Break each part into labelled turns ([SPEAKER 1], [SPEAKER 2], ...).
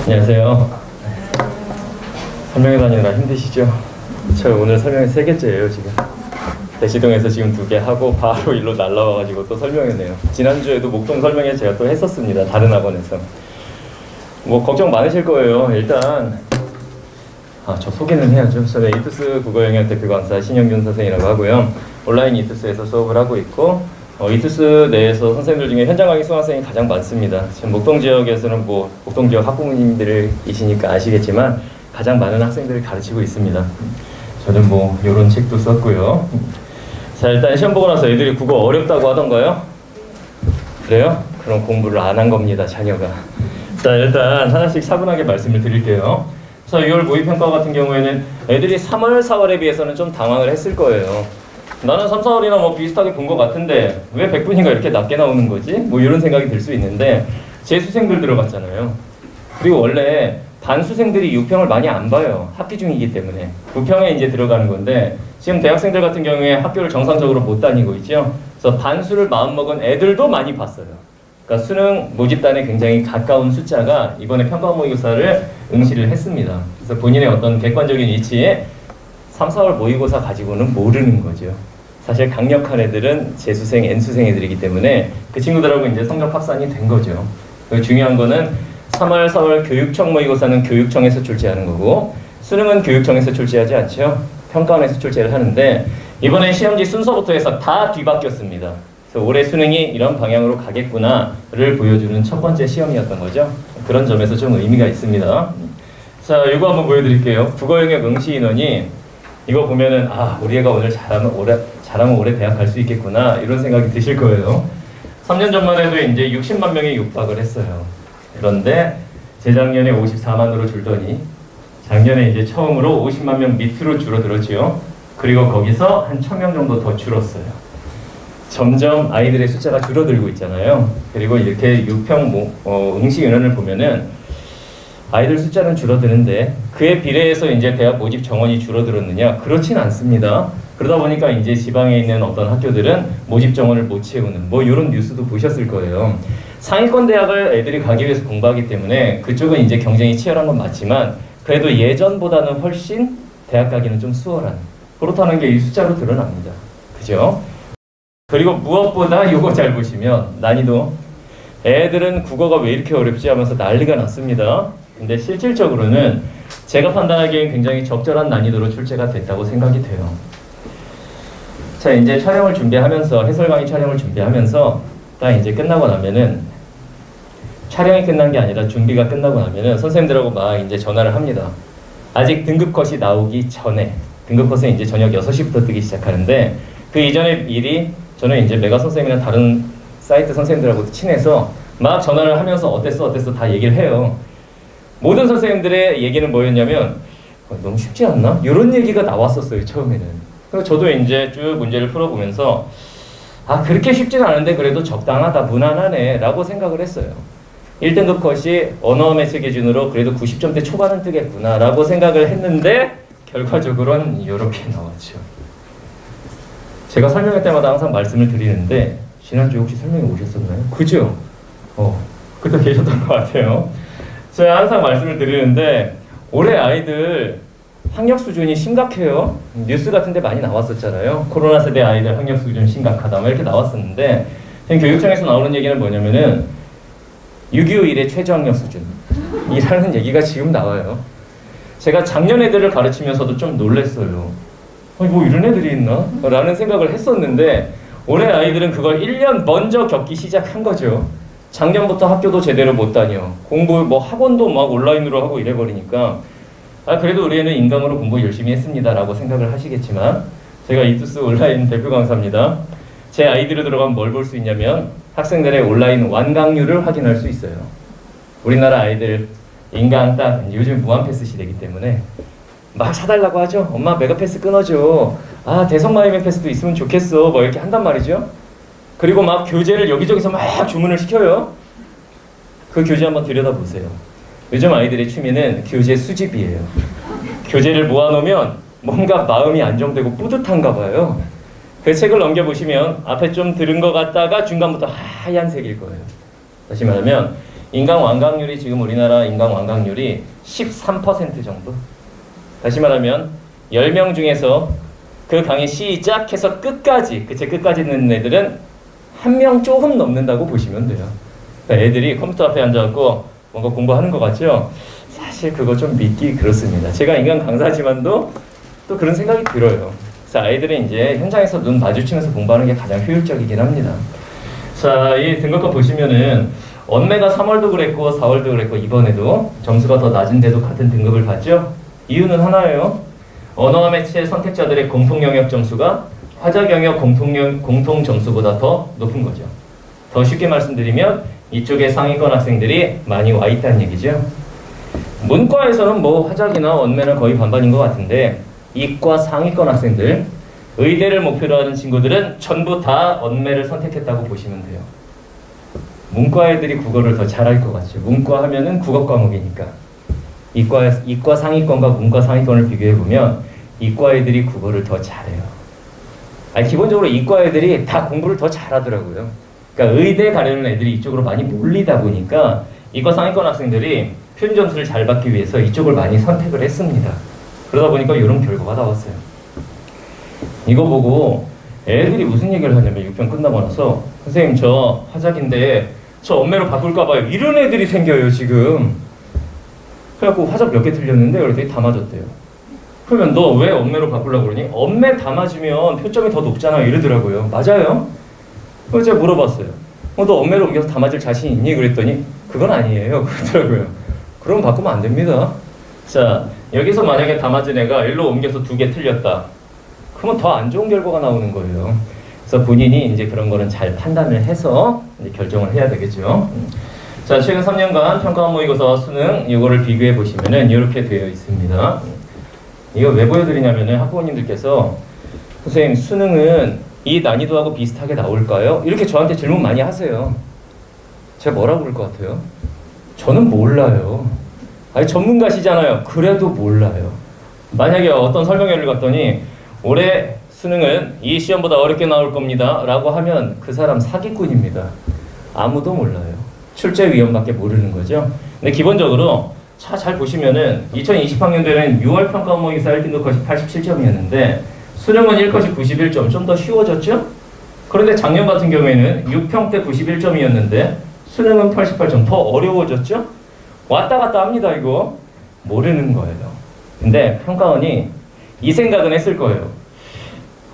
[SPEAKER 1] 안녕하세요. 설명회 다니느라 힘드시죠? 저 오늘 설명회 3개째예요 지금. 대시동에서 지금 2개 하고 바로 일로 날라와가지고 또 설명회네요. 지난주에도 목동 설명회 제가 또 했었습니다. 다른 학원에서. 뭐 걱정 많으실 거예요. 일단 저 소개는 해야죠. 저는 이투스 국어영역 대표 강사 신영균 선생이라고 하고요. 온라인 이투스에서 수업을 하고 있고 이투스 내에서 선생님들 중에 현장 강의 수강생이 가장 많습니다. 지금 목동 지역에서는 뭐 목동 지역 학부모님들이시니까 아시겠지만 가장 많은 학생들을 가르치고 있습니다. 저는 뭐 이런 책도 썼고요. 자, 일단 시험 보고 나서 애들이 국어 어렵다고 하던가요? 그래요? 그럼 공부를 안 한 겁니다, 자녀가. 자, 일단 하나씩 차분하게 말씀을 드릴게요. 자, 6월 모의평가 같은 경우에는 애들이 3월, 4월에 비해서는 좀 당황을 했을 거예요. 나는 3, 4월이나 뭐 비슷하게 본 것 같은데 왜 100분위가 이렇게 낮게 나오는 거지? 뭐 이런 생각이 들 수 있는데 재수생들 들어갔잖아요. 그리고 원래 반수생들이 6평을 많이 안 봐요. 학기 중이기 때문에. 9평에 이제 들어가는 건데 지금 대학생들 같은 경우에 학교를 정상적으로 못 다니고 있죠. 그래서 반수를 마음먹은 애들도 많이 봤어요. 그러니까 수능 모집단에 굉장히 가까운 숫자가 이번에 평가 모의고사를 응시를 했습니다. 그래서 본인의 어떤 객관적인 위치에 3, 4월 모의고사 가지고는 모르는 거죠. 사실 강력한 애들은 재수생, N수생 애들이기 때문에 그 친구들하고 이제 성적 확산이 된 거죠. 그리고 중요한 거는 3월, 4월 교육청 모의고사는 교육청에서 출제하는 거고 수능은 교육청에서 출제하지 않죠. 평가원에서 출제를 하는데 이번에 시험지 순서부터 해서 다 뒤바뀌었습니다. 그래서 올해 수능이 이런 방향으로 가겠구나를 보여주는 첫 번째 시험이었던 거죠. 그런 점에서 좀 의미가 있습니다. 자, 이거 한번 보여드릴게요. 국어영역 응시 인원이 이거 보면은 우리 애가 오늘 잘하면 올해 대학 갈 수 있겠구나 이런 생각이 드실 거예요. 3년 전만 해도 이제 60만 명이 육박을 했어요. 그런데 재작년에 54만으로 줄더니 작년에 이제 처음으로 50만 명 밑으로 줄어들었지요. 그리고 거기서 한 1000명 정도 더 줄었어요. 점점 아이들의 숫자가 줄어들고 있잖아요. 그리고 이렇게 6평 응시 인원을 보면은 아이들 숫자는 줄어드는데 그에 비례해서 이제 대학 모집 정원이 줄어들었느냐? 그렇진 않습니다. 그러다 보니까 이제 지방에 있는 어떤 학교들은 모집 정원을 못 채우는 뭐 이런 뉴스도 보셨을 거예요. 상위권 대학을 애들이 가기 위해서 공부하기 때문에 그쪽은 이제 경쟁이 치열한 건 맞지만 그래도 예전보다는 훨씬 대학 가기는 좀 수월한 그렇다는 게 이 숫자로 드러납니다. 그죠? 그리고 무엇보다 이거 잘 보시면 난이도 애들은 국어가 왜 이렇게 어렵지 하면서 난리가 났습니다. 근데 실질적으로는 제가 판단하기엔 굉장히 적절한 난이도로 출제가 됐다고 생각이 돼요. 자, 이제 촬영을 준비하면서 해설 강의 촬영을 준비하면서 딱 이제 끝나고 나면은 촬영이 끝난 게 아니라 준비가 끝나고 나면은 선생님들하고 막 이제 전화를 합니다. 아직 등급컷이 나오기 전에 등급컷은 이제 저녁 6시부터 뜨기 시작하는데 그 이전의 일이 저는 이제 메가 선생님이나 다른 사이트 선생님들하고 친해서 막 전화를 하면서 어땠어 다 얘기를 해요. 모든 선생님들의 얘기는 뭐였냐면 너무 쉽지 않나? 이런 얘기가 나왔었어요 처음에는. 그래서 저도 이제 쭉 문제를 풀어보면서 그렇게 쉽진 않은데 그래도 적당하다 무난하네 라고 생각을 했어요. 1등급 컷이 언어 매체 기준으로 그래도 90점대 초반은 뜨겠구나 라고 생각을 했는데 결과적으로는 이렇게 나왔죠. 제가 설명할 때마다 항상 말씀을 드리는데 지난주에 혹시 설명회 오셨었나요? 그죠? 그때 계셨던 것 같아요. 제가 항상 말씀을 드리는데 올해 아이들 학력 수준이 심각해요. 뉴스 같은 데 많이 나왔었잖아요. 코로나 세대 아이들 학력 수준 심각하다 막 이렇게 나왔었는데 교육청에서 나오는 얘기는 뭐냐면은 6.25 이래 최저 학력 수준이라는 얘기가 지금 나와요. 제가 작년 애들을 가르치면서도 좀 놀랬어요. 뭐 이런 애들이 있나? 라는 생각을 했었는데 올해 아이들은 그걸 1년 먼저 겪기 시작한 거죠. 작년부터 학교도 제대로 못 다녀. 공부 뭐 학원도 막 온라인으로 하고 이래버리니까 그래도 우리 애는 인강으로 공부 열심히 했습니다 라고 생각을 하시겠지만 제가 이투스 온라인 대표 강사입니다. 제 아이디로 들어가면 뭘 볼 수 있냐면 학생들의 온라인 완강률을 확인할 수 있어요. 우리나라 아이들 인강 딱 요즘 무한패스 시대이기 때문에 막 사달라고 하죠. 엄마 메가패스 끊어줘. 대성마이맹 패스도 있으면 좋겠어. 뭐 이렇게 한단 말이죠. 그리고 막 교재를 여기저기서 막 주문을 시켜요. 그 교재 한번 들여다보세요. 요즘 아이들의 취미는 교재 수집이에요. 교재를 모아놓으면 뭔가 마음이 안정되고 뿌듯한가 봐요. 그 책을 넘겨보시면 앞에 좀 들은 것 같다가 중간부터 하얀색일 거예요. 다시 말하면 인강 완강률이 지금 우리나라 인강 완강률이 13% 정도. 다시 말하면 10명 중에서 그 강의 시작해서 끝까지 그 책 끝까지 듣는 애들은 한 명 조금 넘는다고 보시면 돼요. 그러니까 애들이 컴퓨터 앞에 앉아갖고 뭔가 공부하는 것 같죠? 사실 그거 좀 믿기 그렇습니다. 제가 인강 강사지만도 또 그런 생각이 들어요. 그래서 아이들은 이제 현장에서 눈 마주치면서 공부하는 게 가장 효율적이긴 합니다. 자, 이 등급과 보시면은 언매가 3월도 그랬고 4월도 그랬고 이번에도 점수가 더 낮은데도 같은 등급을 받죠? 이유는 하나예요. 언어와 매체 선택자들의 공통 영역 점수가 화작 영역 공통 점수보다 더 높은 거죠. 더 쉽게 말씀드리면 이쪽에 상위권 학생들이 많이 와 있다는 얘기죠. 문과에서는 뭐 화작이나 언매는 거의 반반인 것 같은데 이과 상위권 학생들, 의대를 목표로 하는 친구들은 전부 다 언매를 선택했다고 보시면 돼요. 문과 애들이 국어를 더 잘할 것 같죠. 문과 하면은 국어 과목이니까. 이과 상위권과 문과 상위권을 비교해보면 이과 애들이 국어를 더 잘해요. 아니, 기본적으로 이과 애들이 다 공부를 더 잘하더라고요. 그러니까 의대 가려는 애들이 이쪽으로 많이 몰리다 보니까 이과 상위권 학생들이 표준 점수를 잘 받기 위해서 이쪽을 많이 선택을 했습니다. 그러다 보니까 이런 결과가 나왔어요. 이거 보고 애들이 무슨 얘기를 하냐면 6편 끝나고 나서 선생님 저 화작인데 저 언매로 바꿀까 봐요. 이런 애들이 생겨요 지금. 그래갖고 화작 몇 개 틀렸는데 그랬더니 다 맞았대요. 그러면 너 왜 언매로 바꾸려고 그러니? 언매 다 맞으면 표점이 더 높잖아 이러더라고요. 맞아요? 그래서 제가 물어봤어요. 너 언매로 옮겨서 다 맞을 자신 있니? 그랬더니 그건 아니에요 그러더라고요. 그럼 바꾸면 안 됩니다. 자, 여기서 만약에 다 맞은 애가 일로 옮겨서 2개 틀렸다. 그러면 더 안 좋은 결과가 나오는 거예요. 그래서 본인이 이제 그런 거는 잘 판단을 해서 이제 결정을 해야 되겠죠. 자, 최근 3년간 평가원 모의고사와 수능 이거를 비교해 보시면은 이렇게 되어 있습니다. 이거 왜 보여드리냐면은 학부모님들께서 선생님 수능은 이 난이도하고 비슷하게 나올까요? 이렇게 저한테 질문 많이 하세요. 제가 뭐라고 그럴 것 같아요? 저는 몰라요. 아니 전문가시잖아요. 그래도 몰라요. 만약에 어떤 설명회를 갔더니 올해 수능은 이 시험보다 어렵게 나올 겁니다 라고 하면 그 사람 사기꾼입니다. 아무도 몰라요. 출제 위원밖에 모르는 거죠. 근데 기본적으로 잘 보시면은 2020학년도에는 6월 평가원 모의고사 1등급 컷이 87점이었는데 수능은 1컷이 91점, 좀 더 쉬워졌죠? 그런데 작년 같은 경우에는 6평 때 91점이었는데 수능은 88점, 더 어려워졌죠? 왔다 갔다 합니다 이거. 모르는 거예요. 근데 평가원이 이 생각은 했을 거예요.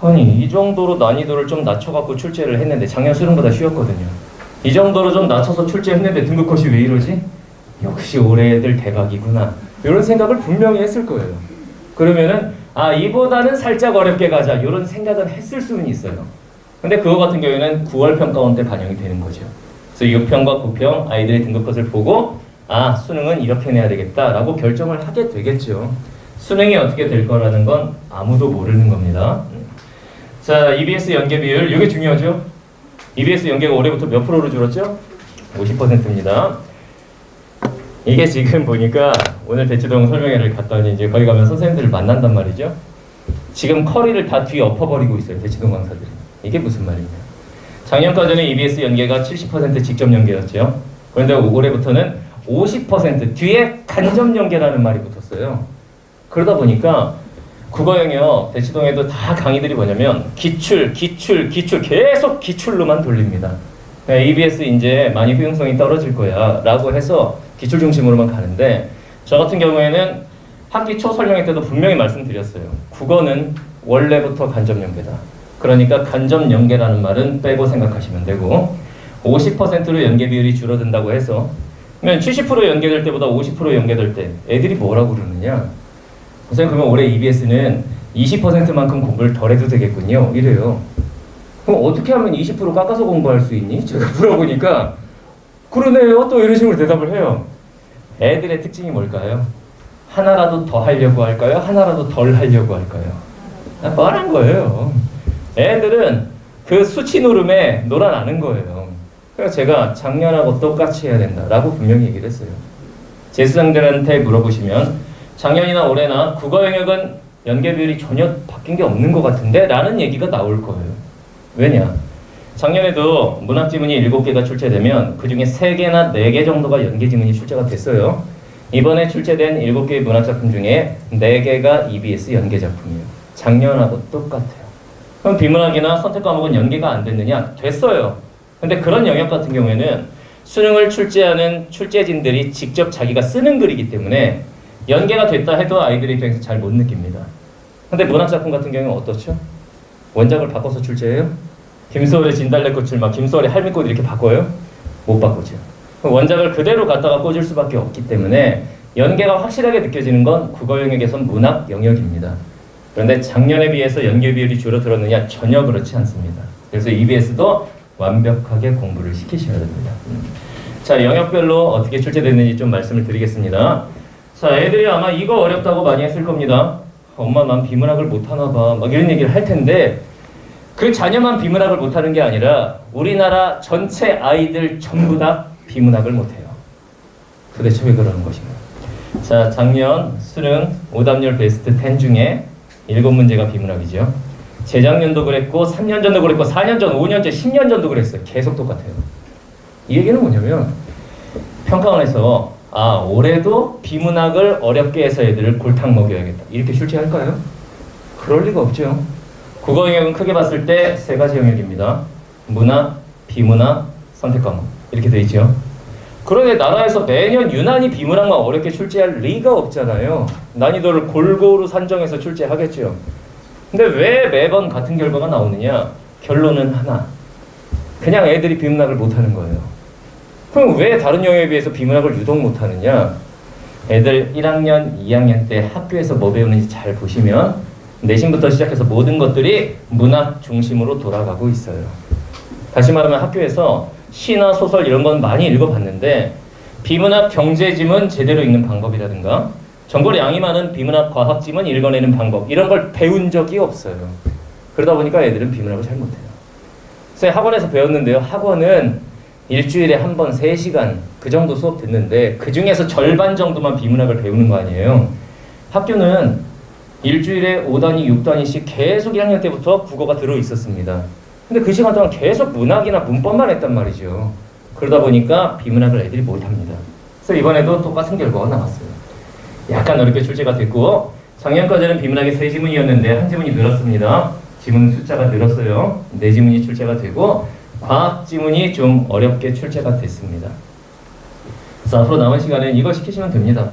[SPEAKER 1] 아니 이 정도로 난이도를 좀 낮춰갖고 출제를 했는데 작년 수능보다 쉬웠거든요. 이 정도로 좀 낮춰서 출제했는데 등급 컷이 왜 이러지? 역시 올해 애들 대박이구나. 이런 생각을 분명히 했을 거예요. 그러면은 아 이보다는 살짝 어렵게 가자 이런 생각은 했을 수는 있어요. 근데 그거 같은 경우에는 9월 평가원 때 반영이 되는 거죠. 그래서 6평과 9평 아이들의 등급 컷을 보고 아 수능은 이렇게 내야 되겠다라고 결정을 하게 되겠죠. 수능이 어떻게 될 거라는 건 아무도 모르는 겁니다. 자, EBS 연계 비율 이게 중요하죠. EBS 연계가 올해부터 몇 프로로 줄었죠? 50%입니다. 이게 지금 보니까 오늘 대치동 설명회를 갔더니 이제 거기 가면 선생님들을 만난단 말이죠. 지금 커리를 다 뒤에 엎어버리고 있어요. 대치동 강사들이. 이게 무슨 말이냐. 작년까지는 EBS 연계가 70% 직접 연계였죠. 그런데 올해부터는 50% 뒤에 간접 연계라는 말이 붙었어요. 그러다 보니까 국어 영역 대치동에도 다 강의들이 뭐냐면 기출 계속 기출로만 돌립니다. EBS 이제 많이 효용성이 떨어질 거야 라고 해서 기출 중심으로만 가는데 저 같은 경우에는 학기 초 설명회 때도 분명히 말씀드렸어요. 국어는 원래부터 간접 연계다. 그러니까 간접 연계라는 말은 빼고 생각하시면 되고 50%로 연계 비율이 줄어든다고 해서 그러면 70% 연계될 때보다 50% 연계될 때 애들이 뭐라고 그러느냐. 선생님 그러면 올해 EBS는 20%만큼 공부를 덜 해도 되겠군요. 이래요. 그럼 어떻게 하면 20% 깎아서 공부할 수 있니? 제가 물어보니까 그러네요. 또 이런 식으로 대답을 해요. 애들의 특징이 뭘까요? 하나라도 더 하려고 할까요? 하나라도 덜 하려고 할까요? 뻔한 거예요. 애들은 그 수치 노름에 놀아나는 거예요. 그래서 제가 작년하고 똑같이 해야 된다라고 분명히 얘기를 했어요. 재수생들한테 물어보시면 작년이나 올해나 국어 영역은 연계 비율이 전혀 바뀐 게 없는 것 같은데 라는 얘기가 나올 거예요. 왜냐? 작년에도 문학 지문이 7개가 출제되면 그 중에 3개나 4개 정도가 연계 지문이 출제가 됐어요. 이번에 출제된 7개의 문학 작품 중에 4개가 EBS 연계 작품이에요. 작년하고 똑같아요. 그럼 비문학이나 선택 과목은 연계가 안 됐느냐? 됐어요. 근데 그런 영역 같은 경우에는 수능을 출제하는 출제진들이 직접 자기가 쓰는 글이기 때문에 연계가 됐다 해도 아이들의 입장에서 잘 못 느낍니다. 근데 문학 작품 같은 경우는 어떻죠? 원작을 바꿔서 출제해요? 김소월의 진달래꽃을 막 김소월의 할미꽃 이렇게 바꿔요? 못 바꾸죠. 원작을 그대로 갖다가 꽂을 수밖에 없기 때문에 연계가 확실하게 느껴지는 건 국어 영역에선 문학 영역입니다. 그런데 작년에 비해서 연계 비율이 줄어들었느냐? 전혀 그렇지 않습니다. 그래서 EBS도 완벽하게 공부를 시키셔야 됩니다. 자, 영역별로 어떻게 출제됐는지 좀 말씀을 드리겠습니다. 자, 애들이 아마 이거 어렵다고 많이 했을 겁니다. 엄마 난 비문학을 못하나 봐 막 이런 얘기를 할 텐데 그 자녀만 비문학을 못하는 게 아니라 우리나라 전체 아이들 전부 다 비문학을 못해요. 도대체 왜 그러는 것인가? 자, 작년 수능 오답률 베스트 10 중에 7문제가 비문학이죠. 재작년도 그랬고 3년 전도 그랬고 4년 전, 5년 전, 10년 전도 그랬어요. 계속 똑같아요. 이 얘기는 뭐냐면 평가원에서 올해도 비문학을 어렵게 해서 애들을 골탕 먹여야겠다 이렇게 출제할까요? 그럴 리가 없죠. 국어 영역은 크게 봤을 때 3가지 영역입니다. 문학, 비문학, 선택 과목 이렇게 돼 있죠. 그런데 나라에서 매년 유난히 비문학만 어렵게 출제할 리가 없잖아요. 난이도를 골고루 산정해서 출제하겠죠. 근데 왜 매번 같은 결과가 나오느냐? 결론은 하나. 그냥 애들이 비문학을 못하는 거예요. 그럼 왜 다른 영역에 비해서 비문학을 유독 못하느냐? 애들 1학년, 2학년 때 학교에서 뭐 배우는지 잘 보시면 내신부터 시작해서 모든 것들이 문학 중심으로 돌아가고 있어요. 다시 말하면 학교에서 시나 소설 이런 건 많이 읽어봤는데 비문학 경제지문 제대로 읽는 방법이라든가 정보를 양이 많은 비문학 과학지문 읽어내는 방법 이런 걸 배운 적이 없어요. 그러다 보니까 애들은 비문학을 잘 못해요. 그래서 학원에서 배웠는데요. 학원은 일주일에 한 번 3시간 그 정도 수업 듣는데 그 중에서 절반 정도만 비문학을 배우는 거 아니에요. 학교는 일주일에 5단위, 6단위씩 계속 1학년 때부터 국어가 들어있었습니다. 근데 그 시간 동안 계속 문학이나 문법만 했단 말이죠. 그러다 보니까 비문학을 애들이 못합니다. 그래서 이번에도 똑같은 결과가 나왔어요. 약간 어렵게 출제가 됐고 작년까지는 비문학이 3지문이었는데 한 지문이 늘었습니다. 지문 숫자가 늘었어요. 4지문이 출제가 되고 과학 지문이 좀 어렵게 출제가 됐습니다. 그래서 앞으로 남은 시간은 이거 시키시면 됩니다.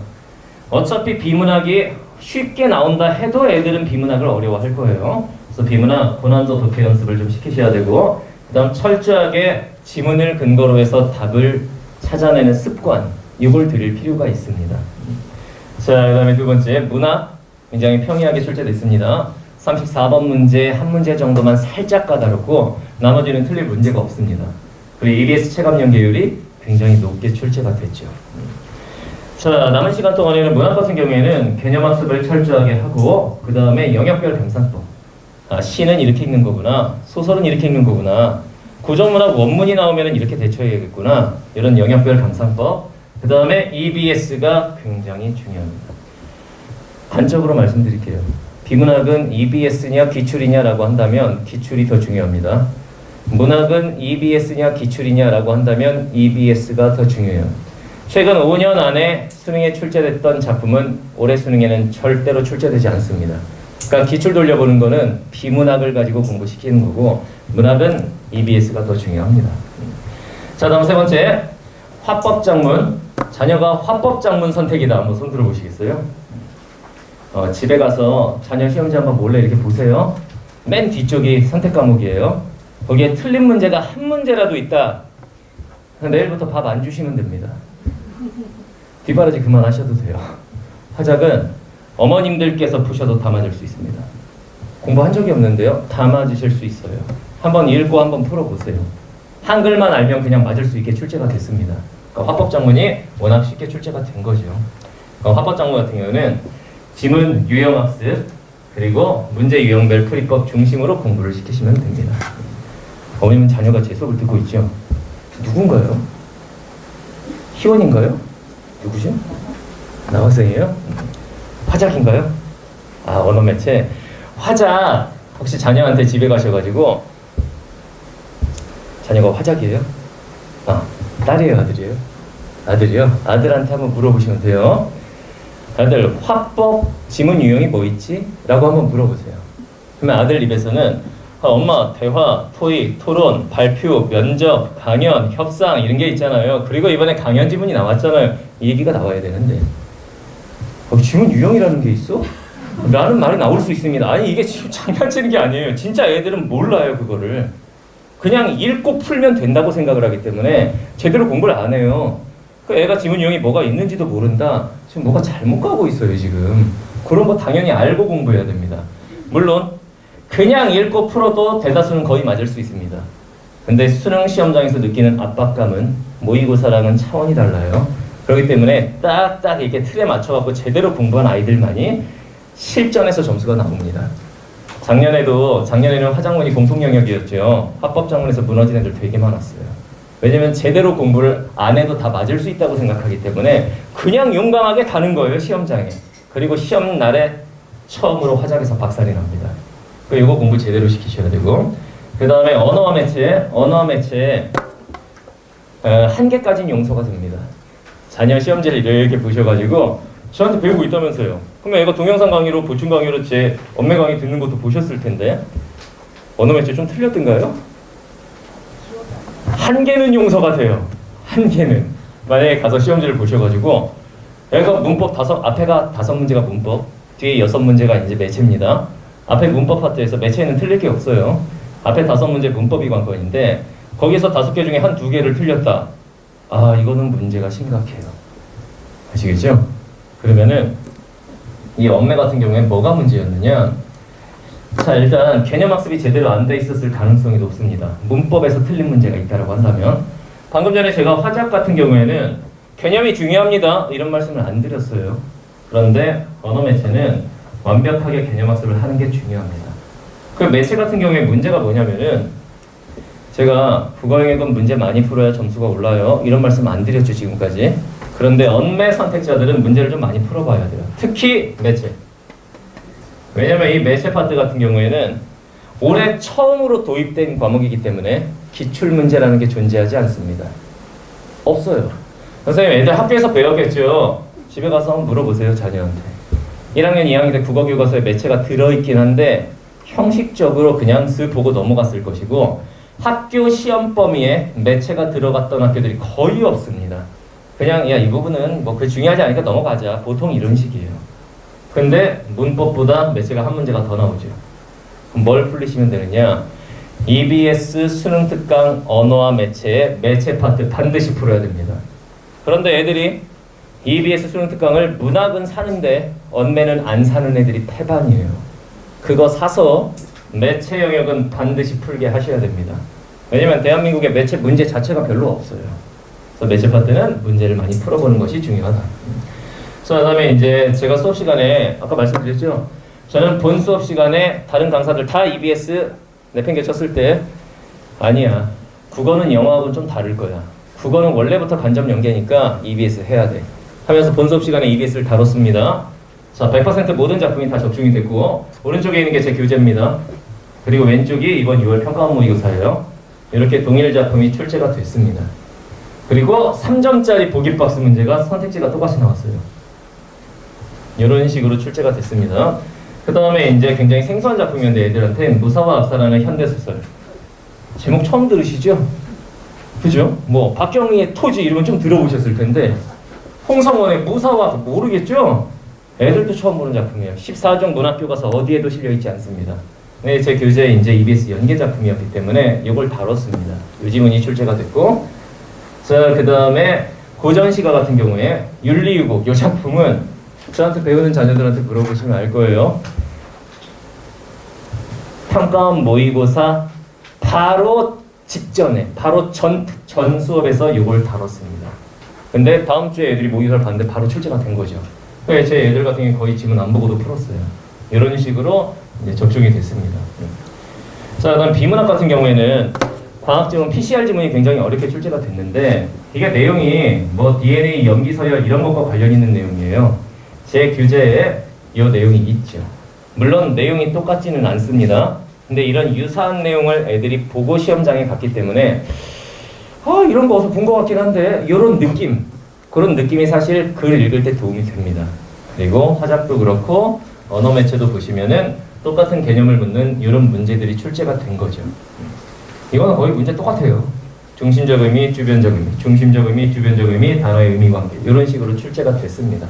[SPEAKER 1] 어차피 비문학이 쉽게 나온다 해도 애들은 비문학을 어려워할 거예요. 그래서 비문학 고난도 독해 연습을 좀 시키셔야 되고 그 다음 철저하게 지문을 근거로 해서 답을 찾아내는 습관 이걸 들일 필요가 있습니다. 자, 그 다음에 2번째 문학 굉장히 평이하게 출제됐습니다. 34번 문제 한 문제 정도만 살짝 까다롭고 나머지는 틀릴 문제가 없습니다. 그리고 EBS 체감 연계율이 굉장히 높게 출제가 됐죠. 자, 남은 시간 동안에는 문학 같은 경우에는 개념학습을 철저하게 하고 그 다음에 영역별 감상법 시는 이렇게 읽는 거구나 소설은 이렇게 읽는 거구나 고전문학 원문이 나오면 이렇게 대처해야겠구나 이런 영역별 감상법 그 다음에 EBS가 굉장히 중요합니다. 단적으로 말씀드릴게요. 비문학은 EBS냐 기출이냐라고 한다면 기출이 더 중요합니다. 문학은 EBS냐 기출이냐라고 한다면 EBS가 더 중요해요. 최근 5년 안에 수능에 출제됐던 작품은 올해 수능에는 절대로 출제되지 않습니다. 그러니까 기출 돌려보는 거는 비문학을 가지고 공부시키는 거고 문학은 EBS가 더 중요합니다. 자, 다음 3번째 화법작문. 자녀가 화법작문 선택이다. 한번 손 들어보시겠어요? 집에 가서 자녀 시험지 한번 몰래 이렇게 보세요. 맨 뒤쪽이 선택 과목이에요. 거기에 틀린 문제가 한 문제라도 있다. 내일부터 밥 안 주시면 됩니다. 뒷바라지 그만하셔도 돼요. 화작은 어머님들께서 푸셔도 다 맞을 수 있습니다. 공부한 적이 없는데요. 다 맞으실 수 있어요. 한번 읽고 한번 풀어보세요. 한글만 알면 그냥 맞을 수 있게 출제가 됐습니다. 그러니까 화법작문이 워낙 쉽게 출제가 된 거죠. 그러니까 화법작문 같은 경우는 지문 유형학습 그리고 문제 유형별 풀이법 중심으로 공부를 시키시면 됩니다. 어머님은 자녀가 제 수업을 듣고 있죠. 누군가요? 희원인가요? 누구죠? 남학생이에요? 화작인가요? 언어매체. 화작 혹시 자녀한테 집에 가셔가지고 자녀가 화작이에요? 아, 딸이에요, 아들이에요? 아들이요? 아들한테 한번 물어보시면 돼요. 아들, 화법 지문 유형이 뭐 있지? 라고 한번 물어보세요. 그러면 아들 입에서는 엄마, 대화, 토익, 토론, 발표, 면접, 강연, 협상 이런 게 있잖아요. 그리고 이번에 강연 지문이 나왔잖아요. 이 얘기가 나와야 되는데 지문 유형이라는 게 있어? 라는 말이 나올 수 있습니다. 아니 이게 지금 장난치는 게 아니에요. 진짜 애들은 몰라요 그거를. 그냥 읽고 풀면 된다고 생각을 하기 때문에 제대로 공부를 안 해요. 그 애가 지문 유형이 뭐가 있는지도 모른다. 지금 뭐가 잘못 가고 있어요 지금. 그런 거 당연히 알고 공부해야 됩니다. 물론 그냥 읽고 풀어도 대다수는 거의 맞을 수 있습니다. 근데 수능 시험장에서 느끼는 압박감은 모의고사랑은 차원이 달라요. 그렇기 때문에 딱딱 이렇게 틀에 맞춰갖고 제대로 공부한 아이들만이 실전에서 점수가 나옵니다. 작년에는 화작문이 공통 영역이었죠. 합법작문에서 무너진 애들 되게 많았어요. 왜냐면 제대로 공부를 안 해도 다 맞을 수 있다고 생각하기 때문에 그냥 용감하게 가는 거예요 시험장에. 그리고 시험 날에 처음으로 화작에서 박살이 납니다. 이거 공부 제대로 시키셔야 되고, 그 다음에 언어와 매체 한 개까지는 용서가 됩니다. 자녀 시험지를 이렇게 보셔가지고 저한테 배우고 있다면서요. 그러면 애가 동영상 강의로 보충 강의로 제 엄매 강의 듣는 것도 보셨을 텐데 언어 매체 좀 틀렸던가요? 한 개는 용서가 돼요. 한 개는. 만약에 가서 시험지를 보셔가지고 애가 문법 앞에가 5문제가 문법, 뒤에 6문제가 이제 매체입니다. 앞에 문법 파트에서 매체에는 틀릴 게 없어요. 앞에 5문제 문법이 관건인데 거기서 5개 중에 2개를 틀렸다. 아, 이거는 문제가 심각해요. 아시겠죠? 그러면은 이 엄매 같은 경우에 뭐가 문제였느냐? 자, 일단 개념학습이 제대로 안 돼 있었을 가능성이 높습니다. 문법에서 틀린 문제가 있다고 한다면, 방금 전에 제가 화작 같은 경우에는 개념이 중요합니다 이런 말씀을 안 드렸어요. 그런데 언어 매체는 완벽하게 개념학습을 하는 게 중요합니다. 그 매체 같은 경우에 문제가 뭐냐면은 제가 국어영역은 문제 많이 풀어야 점수가 올라요 이런 말씀 안 드렸죠 지금까지. 그런데 언매 선택자들은 문제를 좀 많이 풀어봐야 돼요. 특히 매체. 왜냐면 이 매체 파트 같은 경우에는 올해 처음으로 도입된 과목이기 때문에 기출문제라는 게 존재하지 않습니다. 없어요. 선생님 애들 학교에서 배웠겠죠. 집에 가서 한번 물어보세요 자녀한테. 1학년 2학년 때 국어교과서에 매체가 들어있긴 한데 형식적으로 그냥 쓱 보고 넘어갔을 것이고 학교 시험 범위에 매체가 들어갔던 학교들이 거의 없습니다. 그냥 야 이 부분은 뭐 그 중요하지 않으니까 넘어가자. 보통 이런 식이에요. 근데 문법보다 매체가 한 문제가 더 나오죠. 그럼 뭘 풀리시면 되느냐? EBS 수능 특강 언어와 매체의 매체 파트 반드시 풀어야 됩니다. 그런데 애들이 EBS 수능 특강을 문학은 사는데 언매는 안 사는 애들이 태반이에요. 그거 사서 매체 영역은 반드시 풀게 하셔야 됩니다. 왜냐면 대한민국의 매체 문제 자체가 별로 없어요. 그래서 매체 파트는 문제를 많이 풀어보는 것이 중요하다. 그 다음에 이제 제가 수업 시간에 아까 말씀드렸죠. 저는 본 수업 시간에 다른 강사들 다 EBS 내팽개쳤을 때 아니야. 국어는 영어하고는 좀 다를 거야. 국어는 원래부터 간접 연계니까 EBS 해야 돼. 하면서 본 수업 시간에 EBS를 다뤘습니다. 자, 100% 모든 작품이 다 적중이 됐고 오른쪽에 있는 게 제 교재입니다. 그리고 왼쪽이 이번 6월 평가원 모의고사예요. 이렇게 동일 작품이 출제가 됐습니다. 그리고 3점짜리 보기 박스 문제가 선택지가 똑같이 나왔어요. 이런 식으로 출제가 됐습니다. 그 다음에 이제 굉장히 생소한 작품이었는데 애들한테 무사와 압사라는 현대소설. 제목 처음 들으시죠? 그죠? 뭐 박경희의 토지 이런 건 좀 들어보셨을 텐데 홍성원의 무사와 모르겠죠? 애들도 처음 보는 작품이에요. 14종 문학교과서 어디에도 실려있지 않습니다. 네, 제 교재에 이제 EBS 연계 작품이었기 때문에 이걸 다뤘습니다. 유지문이 출제가 됐고, 자, 그 다음에 고전시가 같은 경우에 윤리유곡. 이 작품은 저한테 배우는 자녀들한테 물어보시면 알 거예요. 평가원 모의고사 바로 직전에, 바로 전 수업에서 이걸 다뤘습니다. 근데 다음 주에 애들이 모의고사를 봤는데 바로 출제가 된 거죠. 그래서 제 애들 같은 경우는 거의 지문 안 보고도 풀었어요. 이런 식으로 이제 적중이 됐습니다. 자, 그다음 비문학 같은 경우에는 과학지문 PCR 지문이 굉장히 어렵게 출제가 됐는데 이게 내용이 뭐 DNA 염기 서열 이런 것과 관련 있는 내용이에요. 제 교재에 이 내용이 있죠. 물론 내용이 똑같지는 않습니다. 근데 이런 유사한 내용을 애들이 보고 시험장에 갔기 때문에 이런 거 어디서 본 것 같긴 한데 이런 느낌, 그런 느낌이 사실 글 읽을 때 도움이 됩니다. 그리고 화작도 그렇고 언어 매체도 보시면은 똑같은 개념을 묻는 이런 문제들이 출제가 된 거죠. 이거는 거의 문제 똑같아요. 중심적 의미, 주변적 의미, 중심적 의미, 주변적 의미, 단어의 의미 관계 이런 식으로 출제가 됐습니다.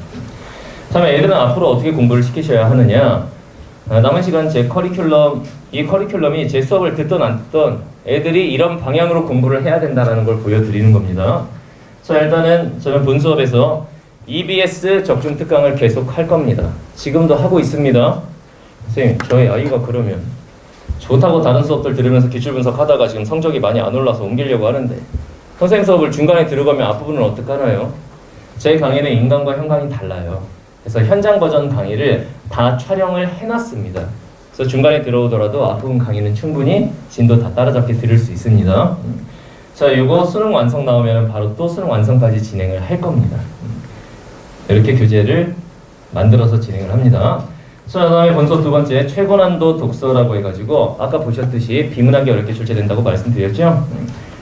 [SPEAKER 1] 다음에 애들은 앞으로 어떻게 공부를 시키셔야 하느냐, 남은 시간 제 커리큘럼, 이 커리큘럼이 제 수업을 듣던 안 듣던 애들이 이런 방향으로 공부를 해야 된다는 걸 보여드리는 겁니다. 자, 일단은 저는 본 수업에서 EBS 적중 특강을 계속 할 겁니다. 지금도 하고 있습니다. 선생님, 저희 아이가 그러면 좋다고 다른 수업들 들으면서 기출분석 하다가 지금 성적이 많이 안 올라서 옮기려고 하는데 선생님 수업을 중간에 들어가면 앞부분은 어떡하나요? 제 강의는 인간과 현관이 달라요. 그래서 현장 버전 강의를 다 촬영을 해놨습니다. 그래서 중간에 들어오더라도 앞부분 강의는 충분히 진도 다 따라잡게 들을 수 있습니다. 자, 요거 수능 완성 나오면 바로 또 수능 완성까지 진행을 할 겁니다. 이렇게 교재를 만들어서 진행을 합니다. 자, 그다음에 본수 두 번째 최고난도 독서라고 해가지고 아까 보셨듯이 비문학이 어렵게 출제된다고 말씀드렸죠.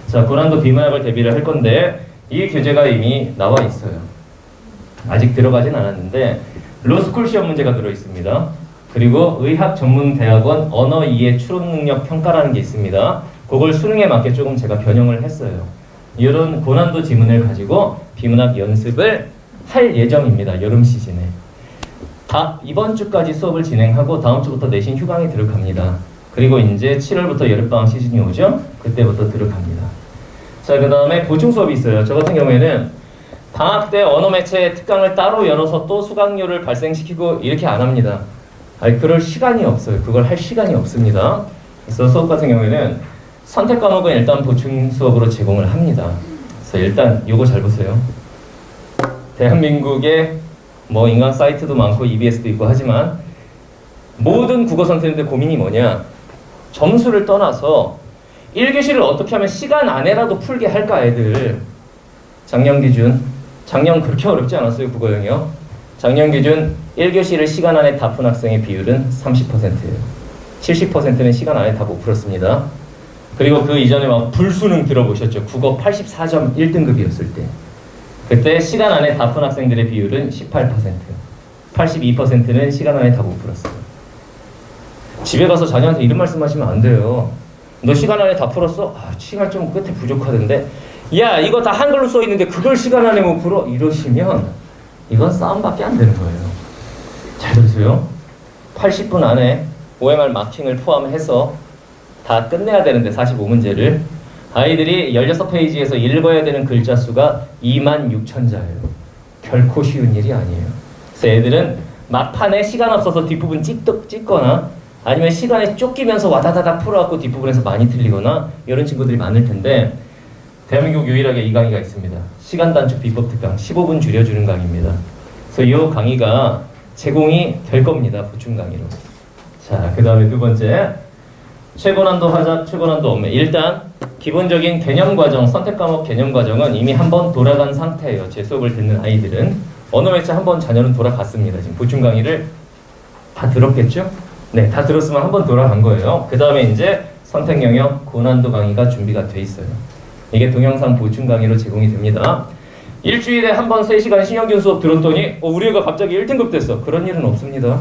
[SPEAKER 1] 자, 고난도 비문학을 대비를 할 건데 이 교재가 이미 나와 있어요. 아직 들어가진 않았는데 로스쿨 시험 문제가 들어 있습니다. 그리고 의학전문대학원 언어 이해 추론 능력 평가라는 게 있습니다. 그걸 수능에 맞게 조금 제가 변형을 했어요. 이런 고난도 지문을 가지고 비문학 연습을 할 예정입니다. 여름 시즌에. 다 이번 주까지 수업을 진행하고 다음 주부터 내신 휴강에 들어갑니다. 그리고 이제 7월부터 여름방학 시즌이 오죠? 그때부터 들어갑니다. 자, 그 다음에 보충 수업이 있어요. 저 같은 경우에는 방학 때 언어 매체 특강을 따로 열어서 또 수강료를 발생시키고 이렇게 안 합니다. 그럴 시간이 없어요. 그걸 할 시간이 없습니다. 그래서 수업 같은 경우에는 선택 과목은 일단 보충 수업으로 제공을 합니다. 그래서 일단 요거 잘 보세요. 대한민국에 뭐 인강 사이트도 많고 EBS도 있고 하지만 모든 국어 선생님들 고민이 뭐냐, 점수를 떠나서 1교시를 어떻게 하면 시간 안에라도 풀게 할까. 애들 작년 기준, 작년 그렇게 어렵지 않았어요. 국어 영역 작년 기준 1교시를 시간 안에 다 푼 학생의 비율은 30%예요 70%는 시간 안에 다 못 풀었습니다. 그리고 그 이전에 막 불수능 들어보셨죠? 국어 84점 1등급이었을 때 그때 시간 안에 다 푼 학생들의 비율은 18%, 82%는 시간 안에 다 못 풀었어요. 집에 가서 자녀한테 이런 말씀하시면 안 돼요. 너 시간 안에 다 풀었어? 시간 좀 끝에 부족하던데. 야, 이거 다 한글로 써 있는데 그걸 시간 안에 못 풀어? 이러시면 이건 싸움밖에 안 되는 거예요. 잘 들으세요. 80분 안에 OMR 마킹을 포함해서 다 끝내야 되는데 45문제를 아이들이 16페이지에서 읽어야 되는 글자 수가 26,000자예요. 결코 쉬운 일이 아니에요. 그래서 애들은 막판에 시간 없어서 뒷부분 찍거나 아니면 시간에 쫓기면서 와다다닥 풀어갖고 뒷부분에서 많이 틀리거나 이런 친구들이 많을 텐데 대한민국 유일하게 이 강의가 있습니다. 시간 단축 비법 특강 15분 줄여주는 강의입니다. 그래서 이 강의가 제공이 될 겁니다. 보충 강의로. 자, 그 다음에 두 번째 최고난도 화작, 최고난도 업무. 일단 기본적인 개념 과정, 선택 과목 개념 과정은 이미 한번 돌아간 상태예요. 제 수업을 듣는 아이들은 언어 매체 한번 자녀는 돌아갔습니다. 지금 보충 강의를 다 들었겠죠? 네, 다 들었으면 한번 돌아간 거예요. 그 다음에 이제 선택 영역 고난도 강의가 준비가 돼 있어요. 이게 동영상 보충 강의로 제공이 됩니다. 일주일에 한 번 3시간 신영균 수업 들었더니 우리 애가 갑자기 1등급 됐어. 그런 일은 없습니다.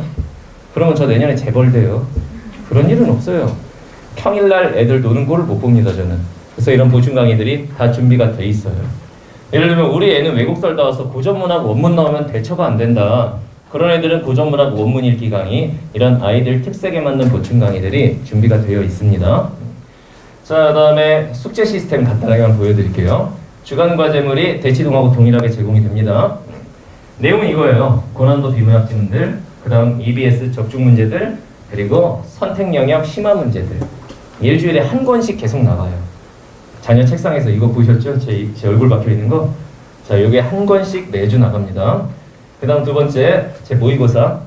[SPEAKER 1] 그러면 저 내년에 재벌돼요. 그런 일은 없어요. 평일날 애들 노는 꼴을 못 봅니다, 저는. 그래서 이런 보충 강의들이 다 준비가 돼 있어요. 예를 들면 우리 애는 외국 살다 와서 고전문학 원문 나오면 대처가 안 된다. 그런 애들은 고전문학 원문 읽기 강의, 이런 아이들 특색에 맞는 보충 강의들이 준비가 되어 있습니다. 자, 그 다음에 숙제 시스템 간단하게만 보여드릴게요. 주간 과제물이 대치동하고 동일하게 제공이 됩니다. 내용은 이거예요. 고난도 비문학 지문들, 그 다음 EBS 적중 문제들, 그리고 선택 영역 심화 문제들. 일주일에 한 권씩 계속 나가요. 자녀 책상에서 이거 보셨죠? 제 얼굴 박혀있는 거? 자, 이게 한 권씩 매주 나갑니다. 그 다음 두 번째, 제 모의고사.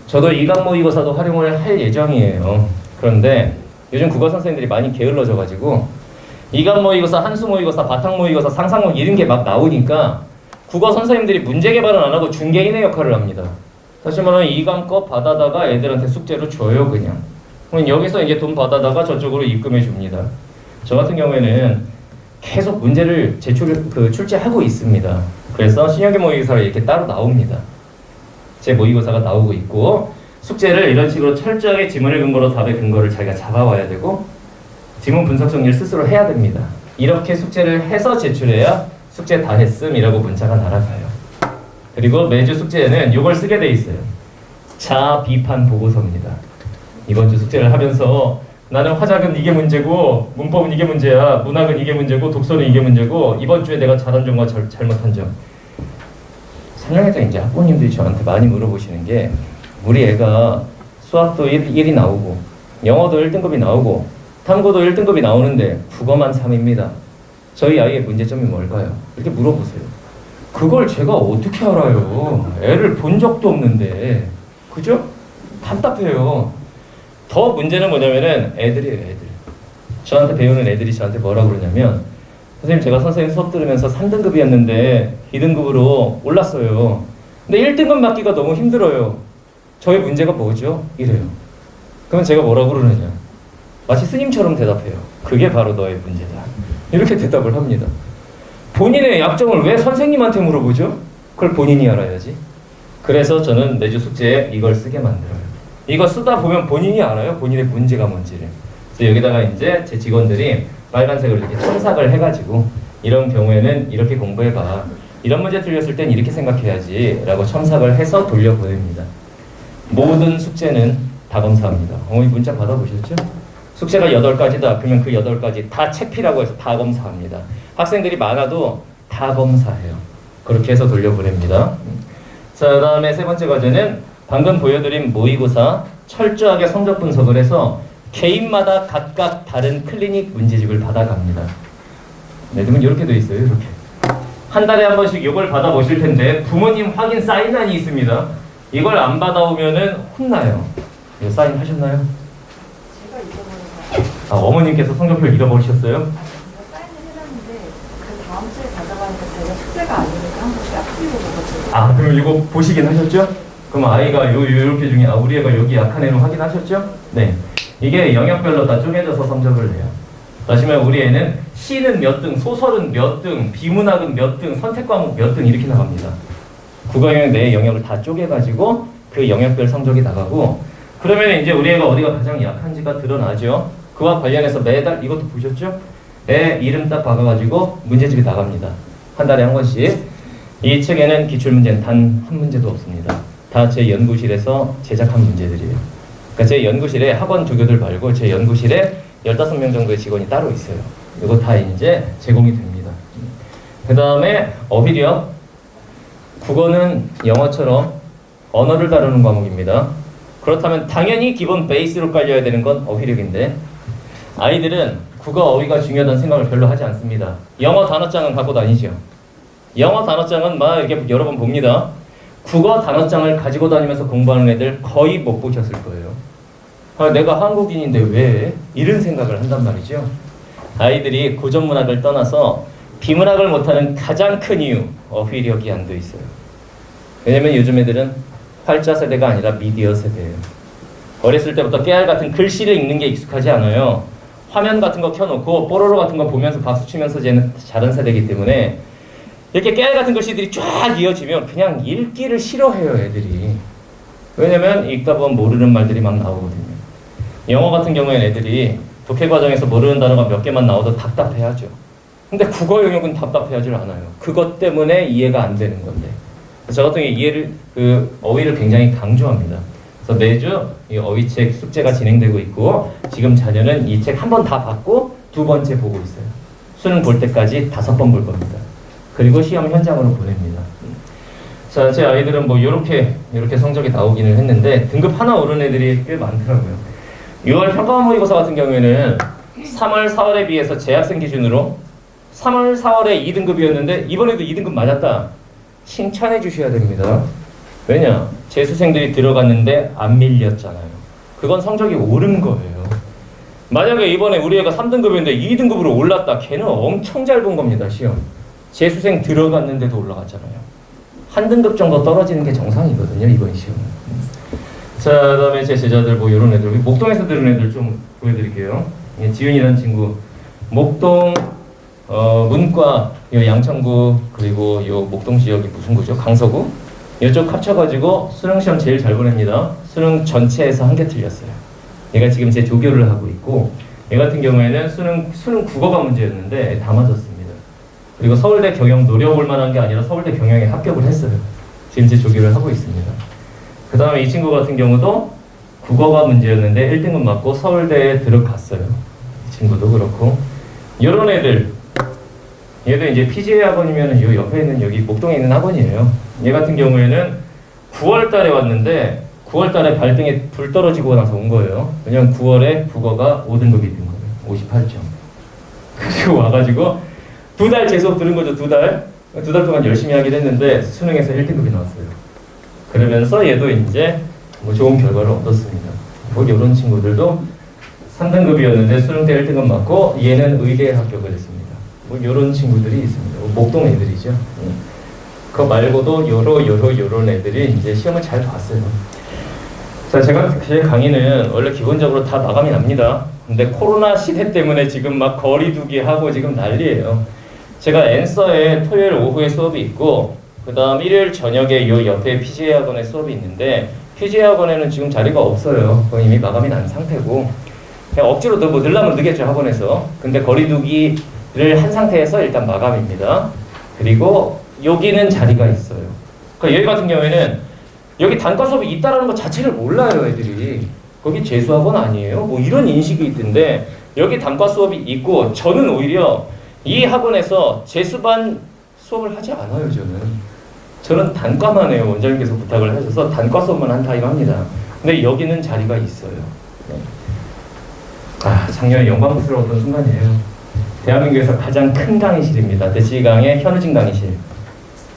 [SPEAKER 1] 저도 이강 모의고사도 활용을 할 예정이에요. 그런데 요즘 국어 선생님들이 많이 게을러져가지고 이강 모의고사, 한수 모의고사, 바탕 모의고사, 상상 모의 이런 게 막 나오니까 국어 선생님들이 문제 개발은 안 하고 중개인의 역할을 합니다. 사실 말하면 이강 거 받아다가 애들한테 숙제로 줘요, 그냥. 그럼 여기서 이제 돈 받아다가 저쪽으로 입금해 줍니다. 저 같은 경우에는 계속 문제를 출제하고 있습니다. 그래서 신형계 모의고사가 이렇게 따로 나옵니다. 제 모의고사가 나오고 있고, 숙제를 이런 식으로 철저하게 지문을 근거로 답의 근거를 자기가 잡아와야 되고, 지문 분석 정리를 스스로 해야 됩니다. 이렇게 숙제를 해서 제출해야 숙제 다 했음이라고 문자가 날아가요. 그리고 매주 숙제에는 이걸 쓰게 돼 있어요. 자아 비판 보고서입니다. 이번 주 숙제를 하면서 나는 화작은 이게 문제고, 문법은 이게 문제야, 문학은 이게 문제고, 독서는 이게 문제고, 이번 주에 내가 잘한 점과 잘못한 점. 설명해서 이제 학부모님들이 저한테 많이 물어보시는 게, 우리 애가 수학도 1이 나오고, 영어도 1등급이 나오고, 탐구도 1등급이 나오는데 국어만 3입니다. 저희 아이의 문제점이 뭘까요? 이렇게 물어보세요. 그걸 제가 어떻게 알아요? 애를 본 적도 없는데. 그죠? 답답해요. 더 문제는 뭐냐면은 애들이에요, 애들. 저한테 배우는 애들이 저한테 뭐라고 그러냐면, 선생님, 제가 선생님 수업 들으면서 3등급이었는데 2등급으로 올랐어요. 근데 1등급 맞기가 너무 힘들어요. 저의 문제가 뭐죠? 이래요. 그러면 제가 뭐라고 그러느냐? 마치 스님처럼 대답해요. 그게 바로 너의 문제다. 이렇게 대답을 합니다. 본인의 약점을 왜 선생님한테 물어보죠? 그걸 본인이 알아야지. 그래서 저는 매주 숙제에 이걸 쓰게 만들어요. 이거 쓰다 보면 본인이 알아요. 본인의 문제가 뭔지를. 그래서 여기다가 이제 제 직원들이 빨간색으로 이렇게 첨삭을 해가지고, 이런 경우에는 이렇게 공부해봐, 이런 문제 틀렸을 땐 이렇게 생각해야지 라고 첨삭을 해서 돌려보냅니다. 모든 숙제는 다 검사합니다. 어머니 문자 받아보셨죠? 숙제가 8가지다. 그러면 그 8가지 다 책피라고 해서 다 검사합니다. 학생들이 많아도 다 검사해요. 그렇게 해서 돌려보냅니다. 자, 그 다음에 세 번째 과제는 방금 보여드린 모의고사 철저하게 성적 분석을 해서 개인마다 각각 다른 클리닉 문제집을 받아갑니다. 네, 그러면 이렇게 돼 있어요. 이렇게 한 달에 한 번씩 이걸 받아보실 텐데, 부모님 확인 사인란이 있습니다. 이걸 안 받아오면은 혼나요. 이거 사인 하셨나요?
[SPEAKER 2] 제가 잊어버려서.
[SPEAKER 1] 아, 어머님께서 성적표를 잃어버리셨어요?
[SPEAKER 2] 제가 사인을 해놨는데 그 다음 주에 가져가니까 제가 숙제가 아니니까 한 번씩 앞뒤로 먹었어요.
[SPEAKER 1] 아, 그럼 이거 보시긴 하셨죠? 그럼 아이가 요렇게 중에, 우리 애가 여기 약한 애로 확인하셨죠? 네. 이게 영역별로 다 쪼개져서 성적을 내요. 다시면 우리 애는 시는 몇 등, 소설은 몇 등, 비문학은 몇 등, 선택 과목 몇 등 이렇게 나갑니다. 국어 영역 내 영역을 다 쪼개가지고 그 영역별 성적이 나가고, 그러면 이제 우리 애가 어디가 가장 약한지가 드러나죠. 그와 관련해서 매달 이것도 보셨죠? 애 이름 딱 박아가지고 문제집이 나갑니다. 한 달에 한 권씩. 이 책에는 기출문제는 단 한 문제도 없습니다. 다 제 연구실에서 제작한 문제들이에요. 그러니까 제 연구실에 학원 조교들 말고 제 연구실에 15명 정도의 직원이 따로 있어요. 이거 다 이제 제공이 됩니다. 그 다음에 어휘력. 국어는 영어처럼 언어를 다루는 과목입니다. 그렇다면 당연히 기본 베이스로 깔려야 되는 건 어휘력인데, 아이들은 국어 어휘가 중요하다는 생각을 별로 하지 않습니다. 영어 단어장은 갖고 다니죠. 영어 단어장은 막 이렇게 여러 번 봅니다. 국어 단어장을 가지고 다니면서 공부하는 애들 거의 못 보셨을 거예요. 아, 내가 한국인인데 왜? 이런 생각을 한단 말이죠. 아이들이 고전문학을 떠나서 비문학을 못하는 가장 큰 이유, 어휘력이 안 돼 있어요. 왜냐면 요즘 애들은 활자 세대가 아니라 미디어 세대예요. 어렸을 때부터 깨알 같은 글씨를 읽는 게 익숙하지 않아요. 화면 같은 거 켜놓고 뽀로로 같은 거 보면서 박수 치면서 쟤는 자란 세대이기 때문에, 이렇게 깨알 같은 글씨들이 쫙 이어지면 그냥 읽기를 싫어해요, 애들이. 왜냐면 읽다 보면 모르는 말들이 막 나오거든요. 영어 같은 경우에는 애들이 독해 과정에서 모르는 단어가 몇 개만 나와도 답답해하죠. 근데 국어 영역은 답답해하지 않아요. 그것 때문에 이해가 안 되는 건데. 저 같은 경우에 어휘를 굉장히 강조합니다. 그래서 매주 이 어휘책 숙제가 진행되고 있고, 지금 자녀는 이 책 한 번 다 받고 2번째 보고 있어요. 수능 볼 때까지 5번 볼 겁니다. 그리고 시험 현장으로 보냅니다. 자, 제 아이들은 뭐 요렇게 성적이 나오기는 했는데, 등급 하나 오른 애들이 꽤 많더라고요. 6월 평가원 모의고사 같은 경우에는 3월, 4월에 비해서 재학생 기준으로 3월, 4월에 2등급이었는데 이번에도 2등급 맞았다. 칭찬해 주셔야 됩니다. 왜냐? 재수생들이 들어갔는데 안 밀렸잖아요. 그건 성적이 오른 거예요. 만약에 이번에 우리 애가 3등급이었는데 2등급으로 올랐다. 걔는 엄청 잘 본 겁니다, 시험. 재수생 들어갔는데도 올라갔잖아요. 한 등급 정도 떨어지는 게 정상이거든요, 이번 시험은. 자, 그다음에 제 제자들 뭐 이런 애들, 목동에서 들은 애들 좀 보여드릴게요. 예, 지윤이라는 친구, 목동 문과, 요 양천구 그리고 요 목동 지역이 무슨 구죠? 강서구. 이쪽 합쳐가지고 수능 시험 제일 잘 보냅니다. 수능 전체에서 한 개 틀렸어요. 얘가 지금 제 조교를 하고 있고, 얘 같은 경우에는 수능 국어가 문제였는데 다 맞았습니다. 그리고 서울대 경영 노려볼 만한 게 아니라 서울대 경영에 합격을 했어요. 지금 제 조교를 하고 있습니다. 그 다음에 이 친구 같은 경우도 국어가 문제였는데 1등급 맞고 서울대에 들어갔어요. 이 친구도 그렇고. 이런 애들, 얘도 이제 PGA 학원이면 요 옆에 있는 여기 목동에 있는 학원이에요. 얘 같은 경우에는 9월 달에 왔는데 9월 달에 발등에 불 떨어지고 나서 온 거예요. 왜냐면 9월에 국어가 5등급이 된 거예요. 58점. 그리고 와가지고 2달 재수업 들은 거죠. 2달. 2달 동안 열심히 하긴 했는데 수능에서 1등급이 나왔어요. 그러면서 얘도 이제 뭐 좋은 결과를 얻었습니다. 뭐 이런 친구들도 3등급이었는데 수능 때 1등급 맞고 얘는 의대에 합격을 했습니다. 뭐 이런 친구들이 있습니다. 목동 애들이죠. 그거 말고도 요런 애들이 이제 시험을 잘 봤어요. 자, 제 강의는 원래 기본적으로 다 마감이 납니다. 근데 코로나 시대 때문에 지금 막 거리두기 하고 지금 난리예요. 제가 앤서에 토요일 오후에 수업이 있고, 그 다음 일요일 저녁에 요 옆에 PGA 학원에 수업이 있는데, PGA 학원에는 지금 자리가 없어요. 그건 이미 마감이 난 상태고, 그냥 억지로 뭐 늘라면 늘겠죠, 학원에서. 근데 거리두기를 한 상태에서 일단 마감입니다. 그리고 여기는 자리가 있어요. 그러니까 여기 같은 경우에는 여기 단과 수업이 있다라는 것 자체를 몰라요, 애들이. 거기 재수학원 아니에요? 뭐 이런 인식이 있던데, 여기 단과 수업이 있고, 저는 오히려 이 학원에서 재수반 수업을 하지 않아요, 저는 단과만 해요. 원장님께서 부탁을 하셔서 단과 수업만 한 타임 합니다. 근데 여기는 자리가 있어요. 네. 작년에 영광스러웠던 순간이에요. 대한민국에서 가장 큰 강의실입니다. 대치강의 현우진 강의실.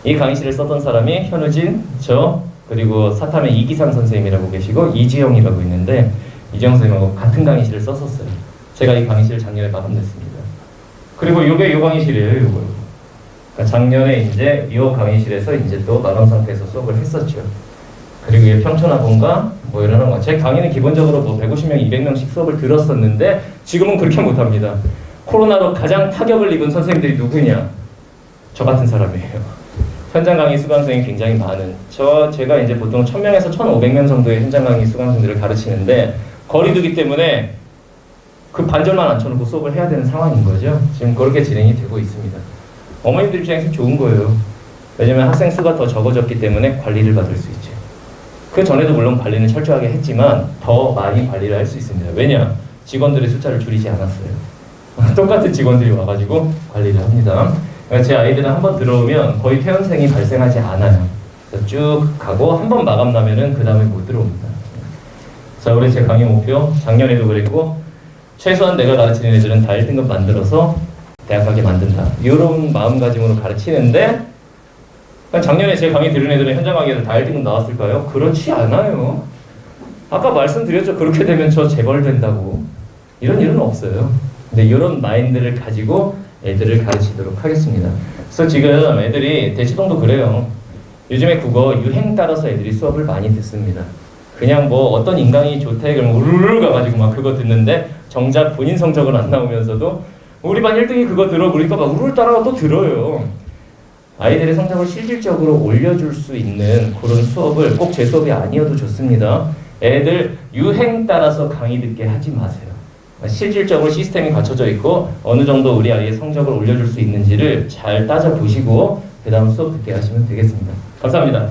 [SPEAKER 1] 이 강의실을 썼던 사람이 현우진, 저, 그리고 사탐의 이기상 선생님이라고 계시고 이지영이라고 있는데, 이지영 선생님하고 같은 강의실을 썼었어요. 제가 이 강의실을 작년에 마감냈습니다. 그리고 요게 요 강의실이에요, 요거. 그러니까 작년에 이제 이 강의실에서 이제 또 마감 상태에서 수업을 했었죠. 그리고 이 평촌학원과 뭐 이러는 거. 제 강의는 기본적으로 뭐 150명, 200명씩 수업을 들었었는데 지금은 그렇게 못합니다. 코로나로 가장 타격을 입은 선생님들이 누구냐? 저 같은 사람이에요. 현장 강의 수강생이 굉장히 많은. 제가 이제 보통 1000명에서 1500명 정도의 현장 강의 수강생들을 가르치는데, 거리두기 때문에 그 반절만 앉혀놓고 수업을 해야 되는 상황인 거죠. 지금 그렇게 진행이 되고 있습니다. 어머님들 입장에서 좋은 거예요. 왜냐면 학생 수가 더 적어졌기 때문에 관리를 받을 수 있죠. 그 전에도 물론 관리는 철저하게 했지만 더 많이 관리를 할 수 있습니다. 왜냐? 직원들의 숫자를 줄이지 않았어요. 똑같은 직원들이 와가지고 관리를 합니다. 그러니까 제 아이들은 한번 들어오면 거의 퇴원생이 발생하지 않아요. 그래서 쭉 가고 한 번 마감 나면은 그 다음에 못 들어옵니다. 자, 우리 제 강의 목표, 작년에도 그랬고, 최소한 내가 가르치는 애들은 다 1등급 만들어서 대학 가게 만든다. 이런 마음가짐으로 가르치는데, 작년에 제 강의 들은 애들은 현장 강의에서 다 1등급 나왔을까요? 그렇지 않아요. 아까 말씀드렸죠. 그렇게 되면 저 재벌된다고. 이런 일은 없어요. 근데 이런 마인드를 가지고 애들을 가르치도록 하겠습니다. 그래서 지금 애들이 대치동도 그래요. 요즘에 국어 유행 따라서 애들이 수업을 많이 듣습니다. 그냥 뭐 어떤 인강이 좋대 그러면 우르르 가가지고 막 그거 듣는데 정작 본인 성적은 안 나오면서도 우리 반 1등이 그거 들어 그러니까 막 우르르 따라가 또 들어요. 아이들의 성적을 실질적으로 올려줄 수 있는 그런 수업을 꼭 제 수업이 아니어도 좋습니다. 애들 유행 따라서 강의 듣게 하지 마세요. 실질적으로 시스템이 갖춰져 있고 어느 정도 우리 아이의 성적을 올려줄 수 있는지를 잘 따져보시고 그 다음 수업 듣게 하시면 되겠습니다. 감사합니다.